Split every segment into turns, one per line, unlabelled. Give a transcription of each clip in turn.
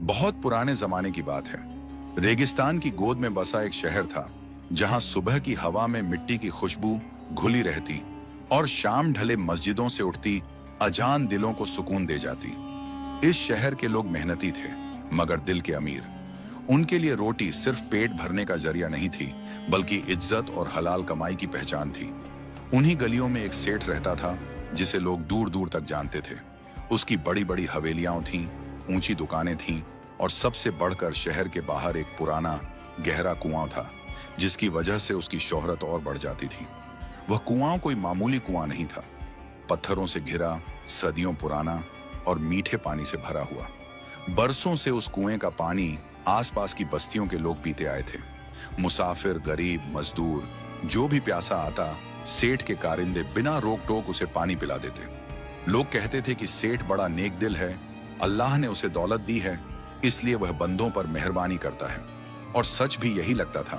बहुत पुराने जमाने की बात है। रेगिस्तान की गोद में बसा एक शहर था, जहां सुबह की हवा में मिट्टी की खुशबू घुली रहती और शाम ढले मस्जिदों से उठती अजान दिलों को सुकून दे जाती। इस शहर के लोग मेहनती थे, मगर दिल के अमीर। उनके लिए रोटी सिर्फ पेट भरने का जरिया नहीं थी, बल्कि इज्जत और हलाल कमाई की पहचान थी। उन्हीं गलियों में एक सेठ रहता था, जिसे लोग दूर दूर तक जानते थे। उसकी बड़ी बड़ी हवेलियां थीं, ऊंची दुकानें थीं और सबसे बढ़कर शहर के बाहर एक पुराना गहरा कुआं था, जिसकी वजह से उसकी शोहरत और बढ़ जाती थी। वह कुआं कोई मामूली कुआं नहीं था, पत्थरों से घिरा, सदियों पुराना और मीठे पानी से भरा हुआ। बरसों से उस कुएं का पानी आसपास की बस्तियों के लोग पीते आए थे। मुसाफिर, गरीब, मजदूर, जो भी प्यासा आता, सेठ के कारिंदे बिना रोक टोक उसे पानी पिला देते। लोग कहते थे कि सेठ बड़ा नेक दिल है, अल्लाह ने उसे दौलत दी है, इसलिए वह बंदों पर मेहरबानी करता है। और सच भी यही लगता था,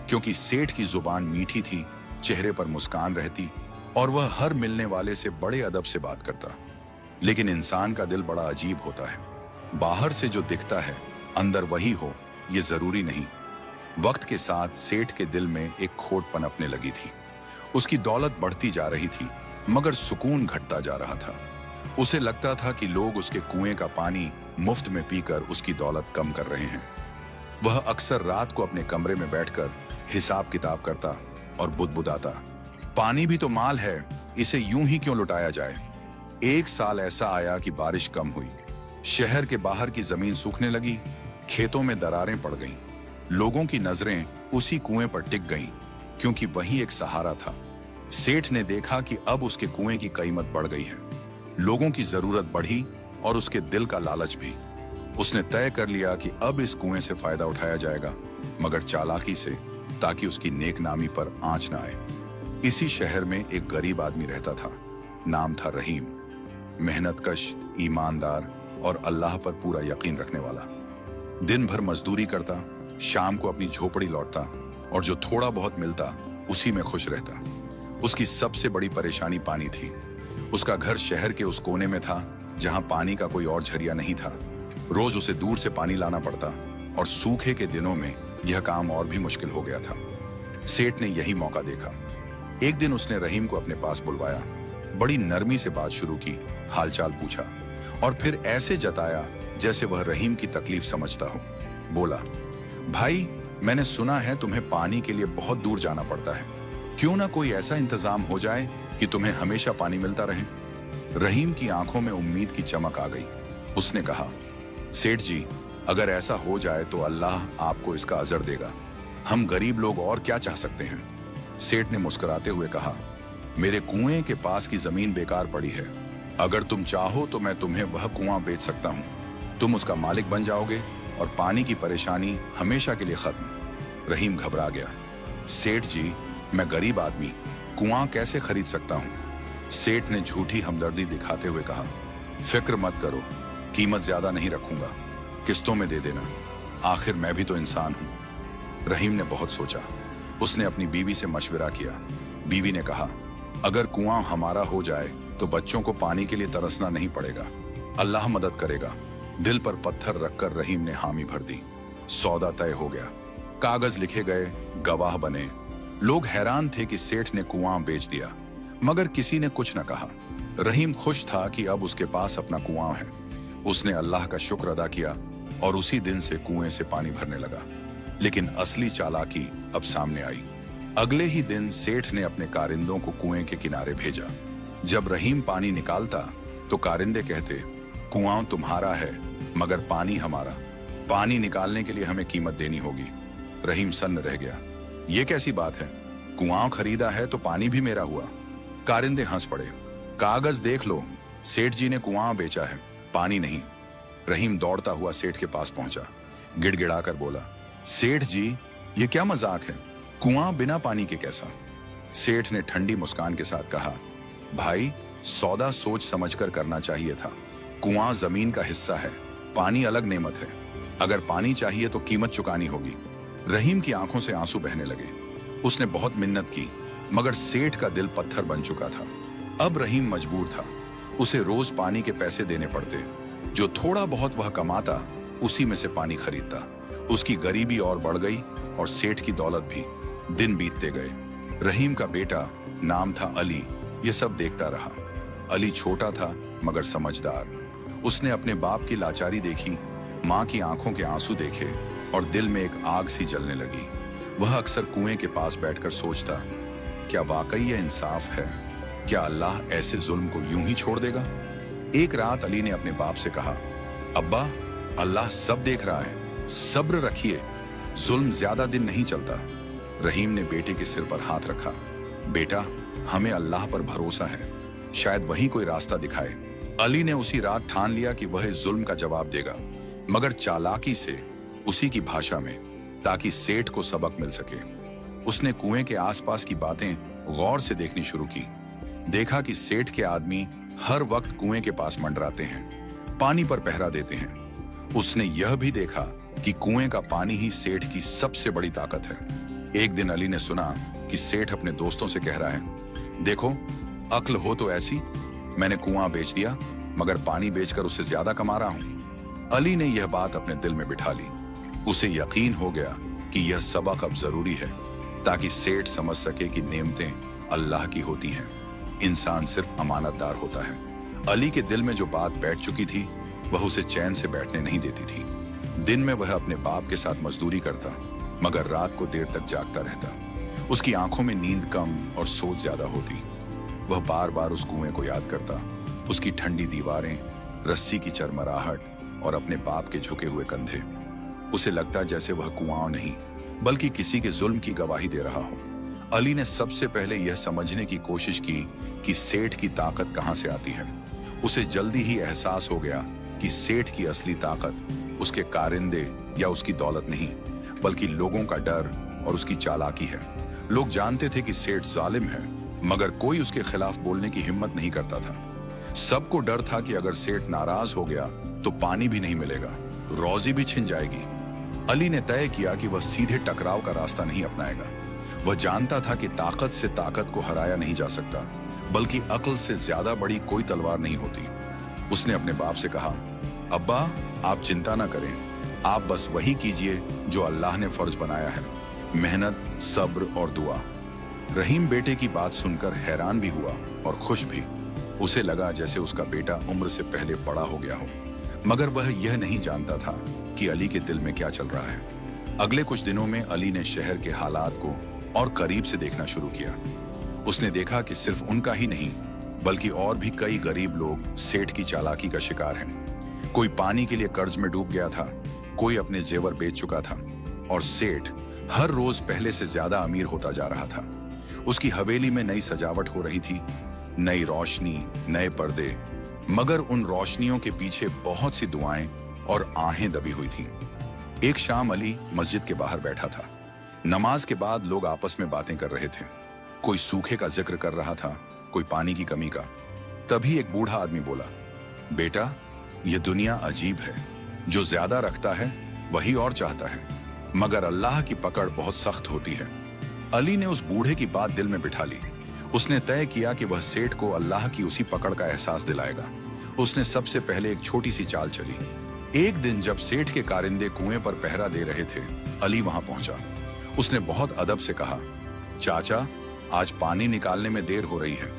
क्योंकि सेठ की जुबान मीठी थी, चेहरे पर मुस्कान रहती और वह हर मिलने वाले से बड़े अदब से बात करता। लेकिन इंसान का दिल बड़ा अजीब होता है। बाहर से जो दिखता है, अंदर वही हो, ये जरूरी नहीं। वक्त के साथ सेठ के दिल में एक खोट पनपने लगी थी। उसकी दौलत बढ़ती जा रही थी, मगर सुकून घटता जा रहा था। उसे लगता था कि लोग उसके कुएं का पानी मुफ्त में पीकर उसकी दौलत कम कर रहे हैं। वह अक्सर रात को अपने कमरे में बैठकर हिसाब किताब करता और बुदबुदाता, पानी भी तो माल है, इसे यूं ही क्यों लुटाया जाए। एक साल ऐसा आया कि बारिश कम हुई, शहर के बाहर की जमीन सूखने लगी, खेतों में दरारें पड़ गईं। लोगों की नजरें उसी कुएं पर टिक गईं, क्योंकि वही एक सहारा था। सेठ ने देखा कि अब उसके कुएं की कीमत बढ़ गई है। लोगों की जरूरत बढ़ी और उसके दिल का लालच भी। उसने तय कर लिया कि अब इस कुएं से फायदा उठाया जाएगा, मगर चालाकी से, ताकि उसकी नेकनामी पर आंच न आए। इसी शहर में एक गरीब आदमी रहता था। नाम था रहीम। मेहनतकश, ईमानदार और अल्लाह पर पूरा यकीन रखने वाला। दिन भर मजदूरी करता, शाम को अपनी झोपड़ी लौटता और जो थोड़ा बहुत मिलता उसी में खुश रहता। उसकी सबसे बड़ी परेशानी पानी थी। उसका घर शहर के उस कोने में था, जहां पानी का कोई और झरिया नहीं था। रोज उसे दूर से पानी लाना पड़ता और सूखे के दिनों में यह काम और भी मुश्किल हो गया था। सेठ ने यही मौका देखा। एक दिन उसने रहीम को अपने पास बुलवाया, बड़ी नरमी से बात शुरू की, हालचाल पूछा और फिर ऐसे जताया जैसे वह रहीम की तकलीफ समझता हो। बोला, भाई, मैंने सुना है तुम्हें पानी के लिए बहुत दूर जाना पड़ता है। क्यों ना कोई ऐसा इंतजाम हो जाए कि तुम्हें हमेशा पानी मिलता रहे। रहीम की आंखों में उम्मीद की चमक आ गई। उसने कहा, सेठ जी, अगर ऐसा हो जाए तो अल्लाह आपको इसका अजर देगा। हम गरीब लोग और क्या चाह सकते हैं। सेठ ने मुस्कुराते हुए कहा, मेरे कुएं के पास की जमीन बेकार पड़ी है। अगर तुम चाहो तो मैं तुम्हें वह कुआं बेच सकता हूं। तुम उसका मालिक बन जाओगे और पानी की परेशानी हमेशा के लिए खत्म। रहीम घबरा गया। सेठ जी, मैं गरीब आदमी कुआं कैसे खरीद सकता हूं। सेठ ने झूठी हमदर्दी दिखाते हुए कहा, फिक्र मत करो, कीमत ज्यादा नहीं रखूंगा, किस्तों में दे देना, आखिर मैं भी तो इंसान हूं। रहीम ने बहुत सोचा। उसने अपनी बीवी से मशवरा किया। बीवी ने कहा, अगर कुआं हमारा हो जाए तो बच्चों को पानी के लिए तरसना नहीं पड़ेगा, अल्लाह मदद करेगा। दिल पर पत्थर रखकर रहीम ने हामी भर दी। सौदा तय हो गया। कागज लिखे गए, गवाह बने। लोग हैरान थे कि सेठ ने कुआं बेच दिया, मगर किसी ने कुछ न कहा। रहीम खुश था कि अब उसके पास अपना कुआं है। उसने अल्लाह का शुक्र अदा किया और उसी दिन से कुएं से पानी भरने लगा। लेकिन असली चालाकी अब सामने आई। अगले ही दिन सेठ ने अपने कारिंदों को कुएं के किनारे भेजा। जब रहीम पानी निकालता तो कारिंदे कहते, कुआं तुम्हारा है मगर पानी हमारा। पानी निकालने के लिए हमें कीमत देनी होगी। रहीम सन्न रह गया। ये कैसी बात है, कुआं खरीदा है तो पानी भी मेरा हुआ। कारिंदे हंस पड़े। कागज देख लो, सेठ जी ने कुआं बेचा है, पानी नहीं। रहीम दौड़ता हुआ सेठ के पास पहुंचा, गिड़गिड़ाकर बोला, सेठ जी, ये क्या मजाक है, कुआं बिना पानी के कैसा। सेठ ने ठंडी मुस्कान के साथ कहा, भाई, सौदा सोच समझकर करना चाहिए था। कुआं जमीन का हिस्सा है, पानी अलग नेमत है। अगर पानी चाहिए तो कीमत चुकानी होगी। रहीम की आंखों से आंसू बहने लगे। उसने बहुत मिन्नत की, मगर सेठ का दिल पत्थर बन चुका था। अब रहीम मजबूर था। उसे रोज पानी के पैसे देने पड़ते। जो थोड़ा बहुत वह कमाता उसी में से पानी खरीदता। उसकी गरीबी और बढ़ गई और सेठ की दौलत भी। दिन बीतते गए। रहीम का बेटा, नाम था अली, ये सब देखता रहा। अली छोटा था मगर समझदार। उसने अपने बाप की लाचारी देखी, माँ की आंखों के आंसू देखे और दिल में एक आग सी जलने लगी। वह अक्सर कुएं के पास बैठकर सोचता, क्या वाकई यह इंसाफ है? क्या अल्लाह ऐसे जुल्म को यूं ही छोड़ देगा? एक रात अली ने अपने बाप से कहा, अब्बा, अल्लाह सब देख रहा है, सब्र रखिए, जुल्म ज्यादा दिन नहीं चलता। रहीम ने बेटे के सिर पर हाथ रखा। बेटा, हमें अल्लाह पर भरोसा है, शायद वही कोई रास्ता दिखाए। अली ने उसी रात ठान लिया कि वह इस जुल्म का जवाब देगा, मगर चालाकी से, उसी की भाषा में, ताकि सेठ को सबक मिल सके। उसने कुएं के आसपास की बातें गौर से देखनी शुरू की। देखा कि सेठ के आदमी हर वक्त कुएं के पास मंडराते हैं, पानी पर पहरा देते हैं। उसने यह भी देखा कि कुएं का पानी ही सेठ की सबसे बड़ी ताकत है। एक दिन अली ने सुना कि सेठ अपने दोस्तों से कह रहा है, देखो, अक्ल हो तो ऐसी, मैंने कुआं बेच दिया मगर पानी बेचकर उससे ज्यादा कमा रहा हूं। अली ने यह बात अपने दिल में बिठा ली। उसे यकीन हो गया कि यह सबक अब जरूरी है, ताकि सेठ समझ सके कि नेमतें अल्लाह की होती हैं, इंसान सिर्फ अमानतदार होता है। अली के दिल में जो बात बैठ चुकी थी, वह उसे चैन से बैठने नहीं देती थी। दिन में वह अपने बाप के साथ मजदूरी करता, मगर रात को देर तक जागता रहता। उसकी आंखों में नींद कम और सोच ज्यादा होती। वह बार बार उस कुएं को याद करता, उसकी ठंडी दीवारें, रस्सी की चरमराहट और अपने बाप के झुके हुए कंधे। उसे लगता जैसे वह कुआं नहीं, बल्कि किसी के जुल्म की गवाही दे रहा हो। अली ने सबसे पहले यह समझने की कोशिश की कि सेठ की ताकत कहां से आती है। उसे जल्दी ही एहसास हो गया कि सेठ की असली ताकत उसके कारिंदे या उसकी दौलत नहीं, बल्कि लोगों का डर और उसकी चालाकी है। लोग जानते थे कि सेठ जालिम है, मगर कोई उसके खिलाफ बोलने की हिम्मत नहीं करता था। सबको डर था कि अगर सेठ नाराज हो गया तो पानी भी नहीं मिलेगा, रोजी भी छिन जाएगी। अली ने तय किया कि वह सीधे टकराव का रास्ता नहीं अपनाएगा। वह जानता था कि ताकत से ताकत को हराया नहीं जा सकता, बल्कि अक्ल से ज्यादा बड़ी कोई तलवार नहीं होती। उसने अपने बाप से कहा, अब्बा, आप चिंता ना करें, आप बस वही कीजिए जो अल्लाह ने फर्ज बनाया है, मेहनत, सब्र और दुआ। रहीम बेटे की बात सुनकर हैरान भी हुआ और खुश भी। उसे लगा जैसे उसका बेटा उम्र से पहले बड़ा हो गया हो, मगर वह यह नहीं जानता था कि अली के दिल में क्या चल रहा है। अगले कुछ दिनों में अली ने शहर के हालात को और करीब से देखना शुरू किया। उसने देखा कि सिर्फ उनका ही नहीं, बल्कि और भी कई गरीब लोग सेठ की चालाकी का शिकार हैं। कोई पानी के लिए कर्ज में डूब गया था, कोई अपने जेवर बेच चुका था, और सेठ हर रोज पहले से ज्यादा अमीर होता जा रहा था। उसकी हवेली में नई सजावट हो रही थी, नई रोशनी, नए पर्दे, मगर उन रोशनियों के पीछे बहुत सी दुआएं और आहें दबी हुई थीं। एक शाम अली मस्जिद के बाहर बैठा था। नमाज के बाद लोग आपस में बातें कर रहे थे। कोई सूखे का जिक्र कर रहा था, कोई पानी की कमी का। तभी एक बूढ़ा आदमी बोला, बेटा, यह दुनिया अजीब है, जो ज्यादा रखता है वही और चाहता है, मगर अल्लाह की पकड़ बहुत सख्त होती है। अली ने उस बूढ़े की बात दिल में बिठा ली। उसने तय किया कि वह सेठ को अल्लाह की उसी पकड़ का एहसास दिलाएगा। उसने सबसे पहले एक छोटी सी चाल चली। एक दिन जब सेठ के कारिंदे कुएं पर पहरा दे रहे थे, अली वहां पहुंचा। उसने बहुत अदब से कहा, चाचा, आज पानी निकालने में देर हो रही है,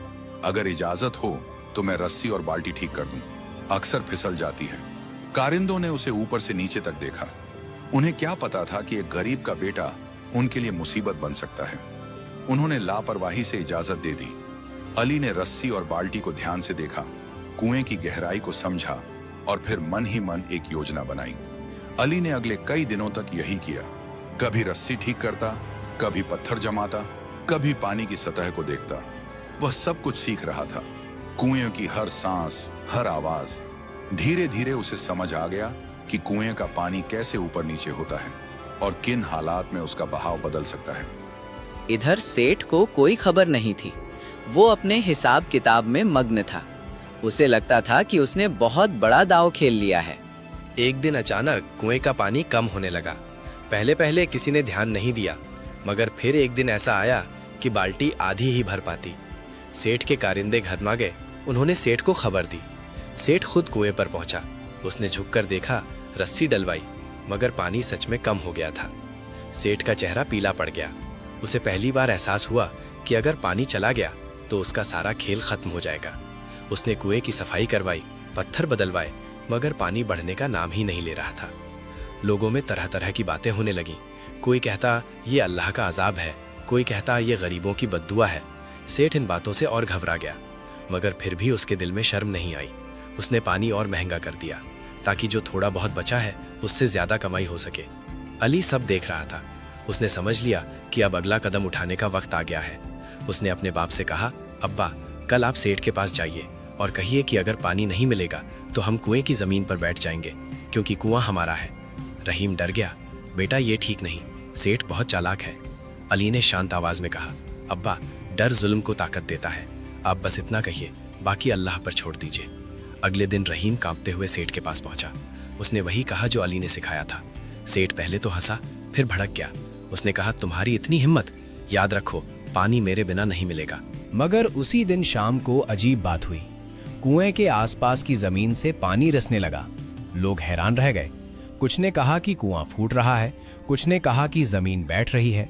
अगर इजाजत हो तो मैं रस्सी और बाल्टी ठीक कर दूं, अक्सर फिसल जाती है। कारिंदों ने उसे ऊपर से नीचे तक देखा। उन्हें क्या पता था कि एक गरीब का बेटा उनके लिए मुसीबत बन सकता है। उन्होंने लापरवाही से इजाजत दे दी। अली ने रस्सी और बाल्टी को ध्यान से देखा, कुएं की गहराई को समझा और फिर मन ही मन एक योजना बनाई। अली ने अगले कई दिनों तक यही किया। कभी रस्सी ठीक करता, कभी पत्थर जमाता, कभी पानी की सतह को देखता। वह सब कुछ सीख रहा था, कुएं की हर सांस, हर आवाज। धीरे धीरे उसे समझ आ गया कि कुएं का पानी कैसे ऊपर नीचे होता है और किन हालात में उसका बहाव बदल सकता है।
इधर सेठ को कोई खबर नहीं थी। वो अपने हिसाब किताब में मग्न था। उसे लगता था कि उसने बहुत बड़ा दांव खेल लिया है।
एक दिन अचानक कुएं का पानी कम होने लगा। पहले पहले किसी ने ध्यान नहीं दिया, मगर फिर एक दिन ऐसा आया कि बाल्टी आधी ही भर पाती। सेठ के कारिंदे घरमा गए। उन्होंने सेठ को खबर दी। सेठ खुद कुएं पर पहुंचा। उसने झुककर देखा, रस्सी डलवाई, मगर पानी सच में कम हो गया था। सेठ का चेहरा पीला पड़ गया। उसे पहली बार एहसास हुआ कि अगर पानी चला गया तो उसका सारा खेल खत्म हो जाएगा। उसने कुएं की सफाई करवाई, पत्थर बदलवाए, मगर पानी बढ़ने का नाम ही नहीं ले रहा था। लोगों में तरह तरह की बातें होने लगीं। कोई कहता ये अल्लाह का अजाब है, कोई कहता ये गरीबों की बद्दुआ है। सेठ इन बातों से और घबरा गया, मगर फिर भी उसके दिल में शर्म नहीं आई। उसने पानी और महंगा कर दिया ताकि जो थोड़ा बहुत बचा है उससे ज्यादा कमाई हो सके। अली सब देख रहा था। उसने समझ लिया कि अब अगला कदम उठाने का वक्त आ गया है। उसने अपने बाप से कहा, अब्बा, कल आप सेठ के पास जाइए और कहिए कि अगर पानी नहीं मिलेगा तो हम कुएं की जमीन पर बैठ जाएंगे, क्योंकि कुआं हमारा है। रहीम डर गया। बेटा, ये ठीक नहीं, सेठ बहुत चालाक है। अली ने शांत आवाज में कहा, अब्बा, डर जुल्म को ताकत देता है। आप बस इतना कहिए, बाकी अल्लाह पर छोड़ दीजिए। अगले दिन रहीम कांपते हुए सेठ के पास पहुंचा। उसने वही कहा जो अली ने सिखाया था। सेठ पहले तो हंसा, फिर भड़क गया। उसने कहा, तुम्हारी इतनी हिम्मत? याद रखो, पानी मेरे बिना नहीं मिलेगा।
मगर उसी दिन शाम को अजीब बात हुई। कुएं के आसपास की जमीन से पानी रिसने लगा। लोग हैरान रह गए। कुछ ने कहा कि कुआं फूट रहा है, कुछ ने कहा कि जमीन बैठ रही है।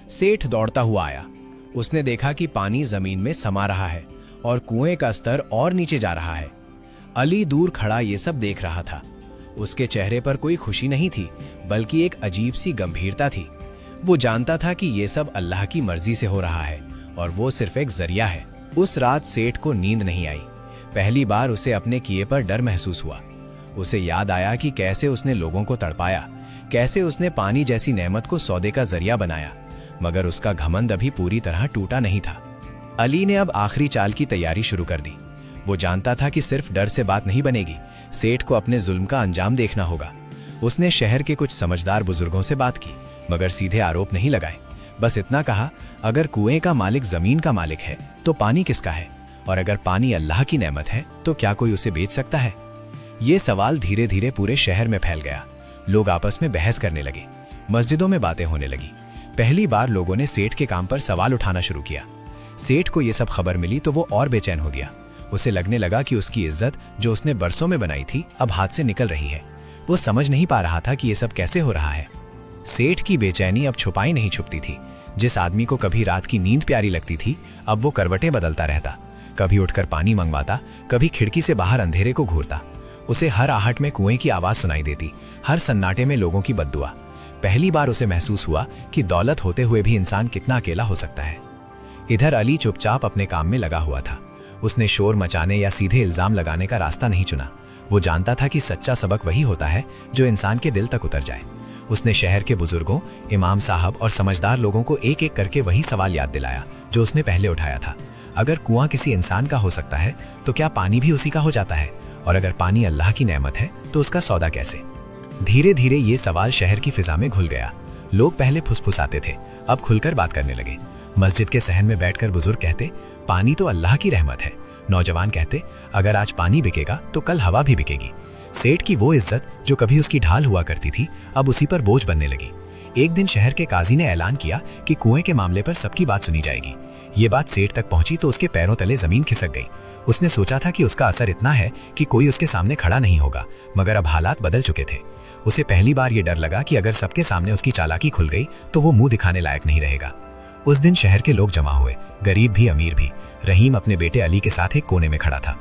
सेठ दौड़ता हुआ आया। उसने देखा कि पानी जमीन में समा रहा है और कुएं का स्तर और नीचे जा रहा है। अली दूर खड़ा ये सब देख रहा था। उसके चेहरे पर कोई खुशी नहीं थी, बल्कि एक अजीब सी गंभीरता थी। वो जानता था कि ये सब अल्लाह की मर्जी से हो रहा है और वो सिर्फ एक जरिया है। उस रात सेठ को नींद नहीं आई। पहली बार उसे अपने किए पर डर महसूस हुआ। उसे याद आया कि कैसे उसने लोगों को तड़पाया, कैसे उसने पानी जैसी नेमत को सौदे का जरिया बनाया, मगर उसका घमंड अभी पूरी तरह टूटा नहीं था। अली ने अब आखिरी चाल की तैयारी शुरू कर दी। वो जानता था कि सिर्फ डर से बात नहीं बनेगी, सेठ को अपने जुल्म का अंजाम देखना होगा। उसने शहर के कुछ समझदार बुजुर्गों से बात की, मगर सीधे आरोप नहीं लगाए। बस इतना कहा, अगर कुएं का मालिक जमीन का मालिक है तो पानी किसका है? और अगर पानी अल्लाह की नेमत है तो क्या कोई उसे बेच सकता है? ये सवाल धीरे धीरे पूरे शहर में फैल गया। लोग आपस में बहस करने लगे, मस्जिदों में बातें होने लगी। पहली बार लोगों ने सेठ के काम पर सवाल उठाना शुरू किया। सेठ को यह सब खबर मिली तो वो और बेचैन हो गया। उसे लगने लगा कि उसकी इज्जत जो उसने बरसों में बनाई थी अब हाथ से निकल रही है। वो समझ नहीं पा रहा था कि ये सब कैसे हो रहा है। सेठ की बेचैनी अब छुपाई नहीं छुपती थी। जिस आदमी को कभी रात की नींद प्यारी लगती थी, अब वो करवटें बदलता रहता। कभी उठकर पानी मंगवाता, कभी खिड़की से बाहर अंधेरे को घूरता। उसे हर आहट में कुएं की आवाज सुनाई देती, हर सन्नाटे में लोगों की बद्दुआ। पहली बार उसे महसूस हुआ कि दौलत होते हुए भी इंसान कितना अकेला हो सकता है। इधर अली चुपचाप अपने काम में लगा हुआ था। उसने शोर मचाने या सीधे इल्जाम लगाने का रास्ता नहीं चुना। वो जानता था कि सच्चा सबक वही होता है जो इंसान के दिल तक उतर जाए। उसने शहर के बुजुर्गों, इमाम साहब और समझदार लोगों को एक एक करके वही सवाल याद दिलाया जो उसने पहले उठाया था। अगर कुआं किसी इंसान का हो सकता है तो क्या पानी भी उसी का हो जाता है? और अगर पानी अल्लाह की नेमत है तो उसका सौदा कैसे? धीरे धीरे ये सवाल शहर की फिजा में घुल गया। लोग पहले फुसफुसाते थे, अब खुलकर बात करने लगे। मस्जिद के सहन में बैठकर बुजुर्ग कहते, पानी तो अल्लाह की रहमत है। नौजवान कहते, अगर आज पानी बिकेगा तो कल हवा भी बिकेगी। सेठ की वो इज्जत जो कभी उसकी ढाल हुआ करती थी, अब उसी पर बोझ बनने लगी। एक दिन शहर के काजी ने ऐलान किया कि कुएं के मामले पर सबकी बात सुनी जाएगी। ये बात सेठ तक पहुंची तो उसके पैरों तले जमीन खिसक गई। उसने सोचा था कि उसका असर इतना है कि कोई उसके सामने खड़ा नहीं होगा, मगर अब हालात बदल चुके थे। उसे पहली बार ये डर लगा कि अगर सबके सामने उसकी चालाकी खुल गई तो वो मुंह दिखाने लायक नहीं रहेगा। उस दिन शहर के लोग जमा हुए, गरीब भी अमीर भी। रहीम अपने बेटे अली के साथ एक कोने में खड़ा था।